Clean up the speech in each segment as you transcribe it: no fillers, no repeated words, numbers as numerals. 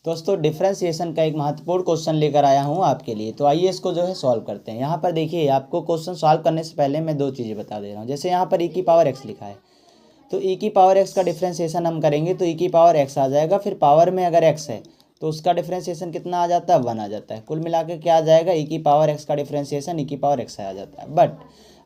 दोस्तों डिफरेंशिएशन का एक महत्वपूर्ण क्वेश्चन लेकर आया हूँ आपके लिए। तो आइए इसको जो है सॉल्व करते हैं। यहाँ पर देखिए, आपको क्वेश्चन सॉल्व करने से पहले मैं दो चीज़ें बता दे रहा हूँ। जैसे यहाँ पर e की पावर x लिखा है, तो e की पावर x का डिफरेंशिएशन हम करेंगे तो e की पावर x आ जाएगा। फिर पावर में अगर x है तो उसका डिफरेंशिएशन कितना आ जाता है, 1 आ जाता है। कुल मिला के क्या आ जाएगा, e की पावर x का डिफरेंशिएशन e की पावर x आ जाता है। बट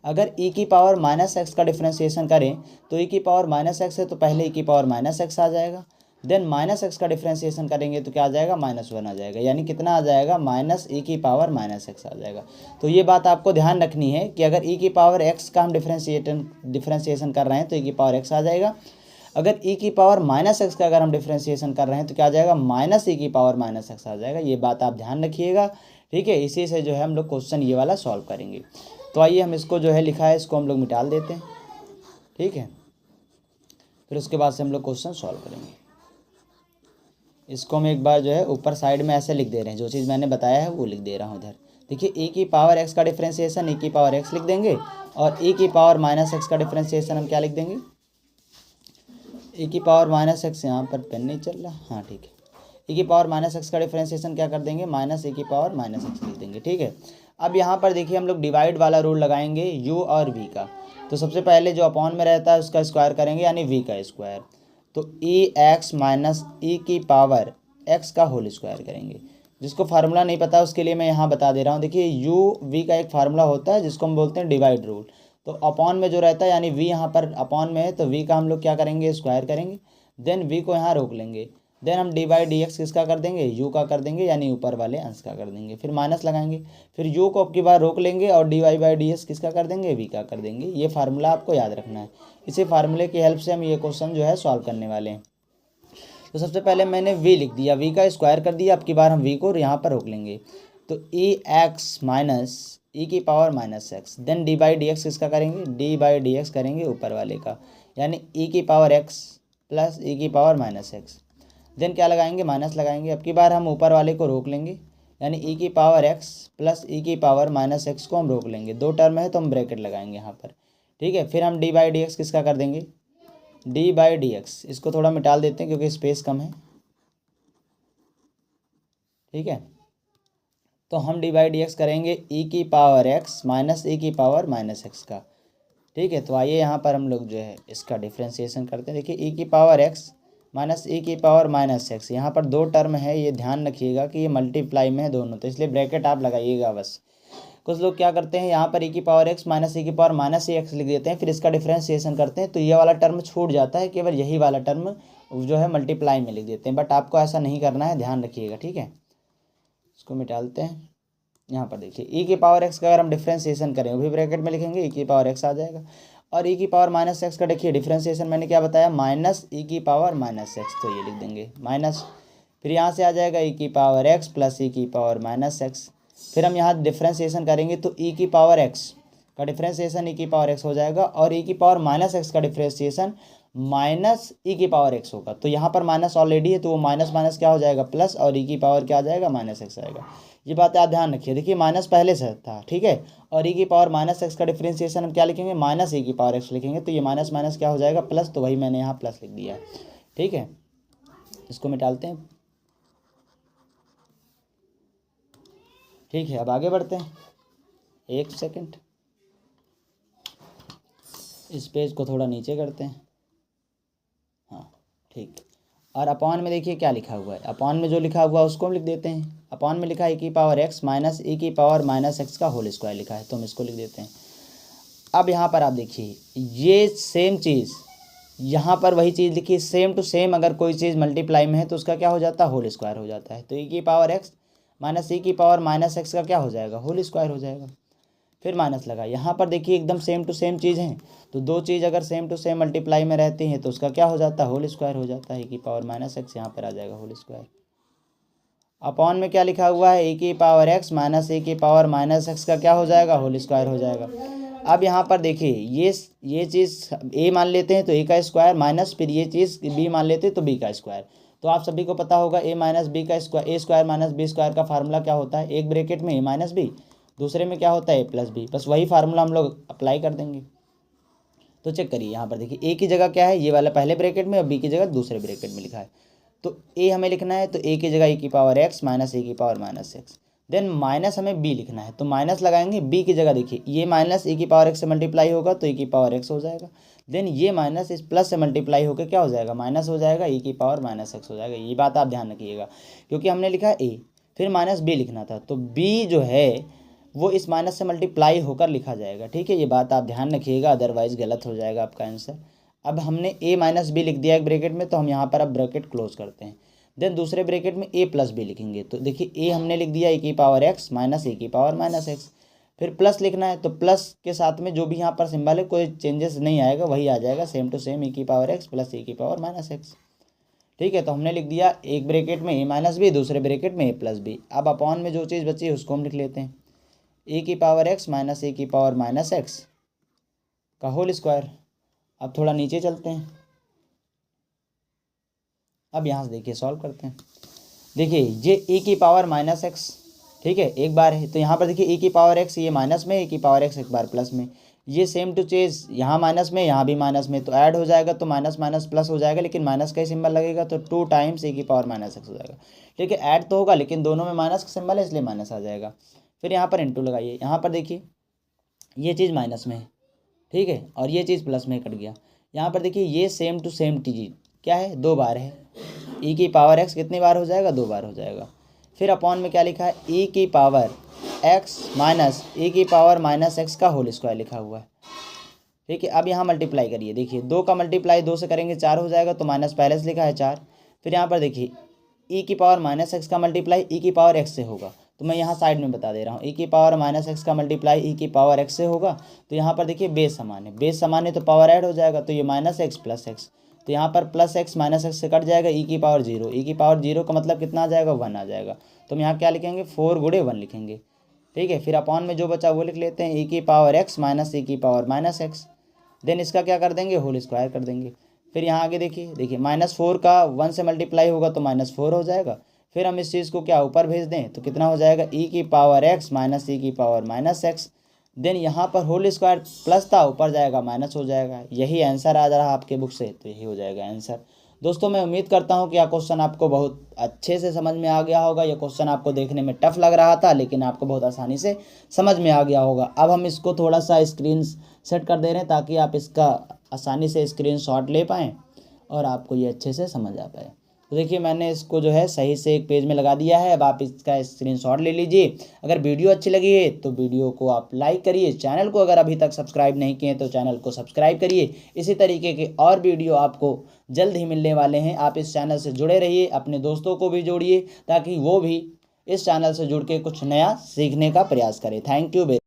अगर e की पावर माइनस एक्स का डिफरेंशिएशन करें तो e की पावर माइनस एक्स है तो पहले e की पावर माइनस एक्स आ जाएगा। देन माइनस एक्स का डिफरेंशिएशन करेंगे तो क्या आ जाएगा, -1 आ जाएगा। यानी कितना आ जाएगा, माइनस e की पावर माइनस एक्स आ जाएगा। तो ये बात आपको ध्यान रखनी है कि अगर e की पावर x का हम डिफरेंशिएशन कर रहे हैं तो e की पावर x आ जाएगा। अगर e की पावर माइनस एक्स का अगर हम डिफरेंशिएशन कर रहे हैं तो क्या आ जाएगा, माइनस e की पावर माइनस एक्स आ जाएगा। ये बात आप ध्यान रखिएगा, ठीक है। इसी से जो है हम लोग क्वेश्चन ये वाला सॉल्व करेंगे। तो आइए हम इसको जो है लिखा है इसको हम लोग मिटाल देते हैं, ठीक है। फिर उसके बाद से हम लोग क्वेश्चन सॉल्व करेंगे। इसको हम एक बार जो है ऊपर साइड में ऐसे लिख दे रहे हैं, जो चीज़ मैंने बताया है वो लिख दे रहा हूँ इधर। देखिए e की पावर x का डिफरेंशिएशन e की पावर x लिख देंगे, और e की पावर माइनस एक्स का डिफरेंशिएशन हम क्या लिख देंगे, e की पावर माइनस एक्स। यहाँ पर पेन नहीं चल रहा, हाँ ठीक है। e की पावर माइनस एक्स का डिफरेंशिएशन क्या कर देंगे, माइनस e की पावर माइनस एक्स लिख देंगे, ठीक है। अब यहाँ पर देखिए हम लोग डिवाइड वाला रूल लगाएंगे u और v का। तो सबसे पहले जो अपॉन में रहता है उसका स्क्वायर करेंगे, यानी v का स्क्वायर। तो e x माइनस e की पावर x का होल स्क्वायर करेंगे। जिसको फार्मूला नहीं पता उसके लिए मैं यहाँ बता दे रहा हूँ। देखिए u v का एक फार्मूला होता है जिसको हम बोलते हैं डिवाइड रूल। तो अपॉन में जो रहता है, यानी v यहाँ पर अपॉन में है तो v का हम लोग क्या करेंगे, स्क्वायर करेंगे। देन v को यहाँ रोक लेंगे। देन हम डी बाई डी एक्स किसका कर देंगे, u का कर देंगे, यानी ऊपर वाले अंश का कर देंगे। फिर माइनस लगाएंगे, फिर u को अब की बार रोक लेंगे और d y by d x किसका कर देंगे, v का कर देंगे। ये फार्मूला आपको याद रखना है। इसी फार्मूले की हेल्प से हम ये क्वेश्चन जो है सॉल्व करने वाले हैं। तो सबसे पहले मैंने v लिख दिया, v का स्क्वायर कर दिया। अब की बार हम v को यहाँ पर रोक लेंगे। तो e एक्स माइनस e की power minus x, then d by d x किसका करेंगे, डी बाई डी एक्स करेंगे ऊपर वाले का, यानी e की पावर x प्लस e की पावर माइनस एक्स। देन क्या लगाएंगे, माइनस लगाएंगे। अब की बार हम ऊपर वाले को रोक लेंगे, यानी e की पावर x प्लस e की पावर माइनस एक्स को हम रोक लेंगे। दो टर्म है तो हम ब्रैकेट लगाएंगे यहाँ पर, ठीक है। फिर हम डी बाई डी एक्स किसका कर देंगे, डी बाई डी एक्स। इसको थोड़ा मिटाल देते हैं क्योंकि स्पेस कम है, ठीक है। तो हम डी बाई डी एक्स करेंगे e की पावर x माइनस e की पावर माइनस एक्स का, ठीक है। तो आइए यहाँ पर हम लोग जो है इसका डिफ्रेंशिएशन करते हैं। देखिए e की पावर x माइनस e की पावर माइनस एक्स, यहाँ पर दो टर्म है, ये ध्यान रखिएगा कि ये मल्टीप्लाई में है दोनों, तो इसलिए ब्रैकेट आप लगाइएगा बस। कुछ लोग क्या करते हैं, यहाँ पर e की पावर x माइनस e की पावर माइनस एक्स लिख देते हैं, फिर इसका डिफ्रेंशिएशन करते हैं तो ये वाला टर्म छूट जाता है, केवल यही वाला टर्म जो है मल्टीप्लाई में लिख देते हैं। बट आपको ऐसा नहीं करना है, ध्यान रखिएगा, ठीक है। इसको मिटालते हैं। यहाँ पर देखिए e की पावर x का अगर हम डिफ्रेंशिएशन करें वो भी ब्रैकेट में लिखेंगे, e की पावर x आ जाएगा। और e की पावर माइनस एक्स का देखिए डिफ्रेंशिएशन मैंने क्या बताया, माइनस e की पावर माइनस एक्स, तो ये लिख देंगे माइनस। फिर यहाँ से आ जाएगा e की पावर x प्लस e की पावर माइनस एक्स। फिर हम यहाँ डिफ्रेंशिएशन करेंगे तो e की पावर x का डिफ्रेंशिएशन e की पावर x हो जाएगा, और e की पावर माइनस एक्स का डिफ्रेंशिएशन माइनस e की पावर x होगा। तो यहाँ पर माइनस ऑलरेडी है तो वो माइनस माइनस क्या हो जाएगा, प्लस, और e की पावर क्या आ जाएगा, माइनस एक्स आएगा। ये बात आप ध्यान रखिए। देखिए माइनस पहले से था, ठीक है, और e की पावर माइनस एक्स का डिफरेंशिएशन हम क्या लिखेंगे, माइनस e की पावर x लिखेंगे। तो ये माइनस माइनस क्या हो जाएगा, प्लस, तो वही मैंने यहाँ प्लस लिख दिया है, ठीक है। इसको मिटालते हैं, ठीक है। अब आगे बढ़ते हैं, एक सेकंड, इस पेज को थोड़ा नीचे करते हैं, हाँ ठीक। और अपॉन में देखिए क्या लिखा हुआ है, अपॉन में जो लिखा हुआ है उसको हम लिख देते हैं। अपॉन में लिखा है e की पावर x माइनस e की पावर माइनस एक्स का होल स्क्वायर लिखा है, तो हम इसको लिख देते हैं। अब यहाँ पर आप देखिए ये सेम चीज़, यहाँ पर वही चीज़ लिखी, सेम टू सेम। अगर कोई चीज़ मल्टीप्लाई में है तो उसका क्या हो जाता है, होल स्क्वायर हो जाता है। तो e की पावर x माइनस e की पावर माइनस एक्स का क्या हो जाएगा, होल स्क्वायर हो जाएगा। फिर माइनस लगा, यहाँ पर देखिए एकदम सेम टू सेम चीज़ है, तो दो चीज़ अगर सेम टू सेम मल्टीप्लाई में रहती हैं तो उसका क्या हो जाता है, होल स्क्वायर हो जाता है। e की पावर माइनस एक्स यहाँ पर आ जाएगा होल स्क्वायर। अपॉन में क्या लिखा हुआ है, e की पावर x माइनस e की पावर माइनस एक्स का क्या हो जाएगा, होल स्क्वायर हो जाएगा। अब यहाँ पर देखिए ये चीज़ a मान लेते हैं तो a का स्क्वायर, माइनस फिर ये चीज़ b मान लेते हैं तो b का स्क्वायर। तो आप सभी को पता होगा a माइनस b का square, a square minus b square का फार्मूला क्या होता है, एक ब्रैकेट में a माइनस b, दूसरे में क्या होता है a प्लस b। बस वही फार्मूला हम लोग अप्लाई कर देंगे। तो चेक करिए यहाँ पर देखिए a की जगह क्या है, ये वाला पहले ब्रैकेट में, और b की जगह दूसरे ब्रैकेट में लिखा है। तो ए हमें लिखना है, तो ए की जगह e की पावर x माइनस ए की power minus x. Then minus हमें b लिखना है, तो माइनस लगाएंगे b की जगह। देखिए ये माइनस e की पावर x से मल्टीप्लाई होगा तो e की पावर x हो जाएगा। देन ये माइनस इस प्लस से मल्टीप्लाई होकर क्या हो जाएगा, माइनस हो जाएगा, e की पावर माइनस एक्स हो जाएगा। ये बात आप ध्यान रखिएगा, क्योंकि हमने लिखा है a, फिर माइनस b लिखना था, तो b जो है वो इस माइनस से मल्टीप्लाई होकर लिखा जाएगा। ठीक है, ये बात आप ध्यान रखिएगा, अदरवाइज गलत हो जाएगा आपका आंसर। अब हमने a माइनस बी लिख दिया एक ब्रैकेट में, तो हम यहाँ पर अब ब्रैकेट क्लोज करते हैं। देन दूसरे ब्रैकेट में a प्लस बी लिखेंगे, तो देखिए a हमने लिख दिया e की पावर x माइनस ए की पावर माइनस एक्स। फिर प्लस लिखना है, तो प्लस के साथ में जो भी यहाँ पर सिंबल है कोई चेंजेस नहीं आएगा, वही आ जाएगा सेम टू सेम, e की पावर x प्लस ए की पावर माइनस एक्स। ठीक है, तो हमने लिख दिया एक ब्रैकेट में a माइनस बी, दूसरे ब्रैकेट में a प्लस बी। अब अपॉन में जो चीज़ बची है उसको हम लिख लेते हैं, ए की पावर x माइनस ए की पावर माइनस एक्स का होल स्क्वायर। अब थोड़ा नीचे चलते हैं, अब यहाँ से देखिए सॉल्व करते हैं। देखिए ये e की पावर माइनस एक्स, ठीक है, एक बार है, तो यहाँ पर देखिए e की पावर x ये माइनस में, e की पावर x एक बार प्लस में, ये सेम टू चीज़ यहाँ माइनस में यहाँ भी माइनस में, तो ऐड हो जाएगा तो माइनस माइनस प्लस हो जाएगा, लेकिन माइनस का ही सिंबल लगेगा तो 2 टाइम्स e की पावर माइनस एक्स हो जाएगा। ठीक है, ऐड तो होगा लेकिन दोनों में माइनस का सिंबल है इसलिए माइनस आ जाएगा। फिर यहाँ पर इंटू लगाइए, यहाँ पर देखिए ये चीज़ माइनस में है, ठीक है, और ये चीज़ प्लस में कट गया। यहाँ पर देखिए ये सेम टू सेम चीज़ क्या है, 2 बार है, e की पावर x कितनी बार हो जाएगा, 2 बार हो जाएगा। फिर अपॉन में क्या लिखा है, e की पावर x माइनस e की पावर माइनस एक्स का होल स्क्वायर लिखा हुआ है। ठीक है, अब यहाँ मल्टीप्लाई करिए, देखिए 2 का मल्टीप्लाई 2 से करेंगे 4 हो जाएगा, तो माइनस पहले से लिखा है 4। फिर यहाँ पर देखिए e की पावर माइनस एक्स का मल्टीप्लाई e की पावर x से होगा, तो मैं यहाँ साइड में बता दे रहा हूँ, e की पावर माइनस एक्स का मल्टीप्लाई e की पावर x से होगा। तो यहाँ पर देखिए बेस समान है, बेस समान है तो पावर ऐड हो जाएगा, तो ये माइनस एक्स प्लस एक्स, तो यहाँ पर प्लस एक्स माइनस एक्स से कट जाएगा, e की पावर 0, e की पावर 0 का मतलब कितना आ जाएगा, 1 आ जाएगा। तो हम यहाँ क्या लिखेंगे, 4 गुणे 1 लिखेंगे। ठीक है, फिर अपॉन में जो बचा वो लिख लेते हैं, e की पावर x माइनस e की पावर माइनस एक्स। देन इसका क्या कर देंगे, होल स्क्वायर कर देंगे। फिर यहाँ आगे देखिए -4 का 1 से मल्टीप्लाई होगा तो -4 हो जाएगा। फिर हम इस चीज़ को क्या ऊपर भेज दें तो कितना हो जाएगा, e की पावर x माइनस e की पावर माइनस एक्स। देन यहाँ पर होल स्क्वायर प्लस था, ऊपर जाएगा माइनस हो जाएगा। यही आंसर आ रहा आपके बुक से, तो यही हो जाएगा आंसर। दोस्तों मैं उम्मीद करता हूँ कि यह क्वेश्चन आपको बहुत अच्छे से समझ में आ गया होगा। यह क्वेश्चन आपको देखने में टफ लग रहा था लेकिन आपको बहुत आसानी से समझ में आ गया होगा। अब हम इसको थोड़ा सा स्क्रीन सेट कर दे रहे हैं ताकि आप इसका आसानी से स्क्रीनशॉट ले पाएँ और आपको ये अच्छे से समझ आ पाए। तो देखिए मैंने इसको जो है सही से एक पेज में लगा दिया है। अब आप इसका स्क्रीनशॉट ले लीजिए। अगर वीडियो अच्छी लगी है तो वीडियो को आप लाइक करिए। चैनल को अगर अभी तक सब्सक्राइब नहीं किए तो चैनल को सब्सक्राइब करिए। इसी तरीके के और वीडियो आपको जल्द ही मिलने वाले हैं। आप इस चैनल से जुड़े रहिए, अपने दोस्तों को भी जोड़िए ताकि वो भी इस चैनल से जुड़ के कुछ नया सीखने का प्रयास करें। Thank you.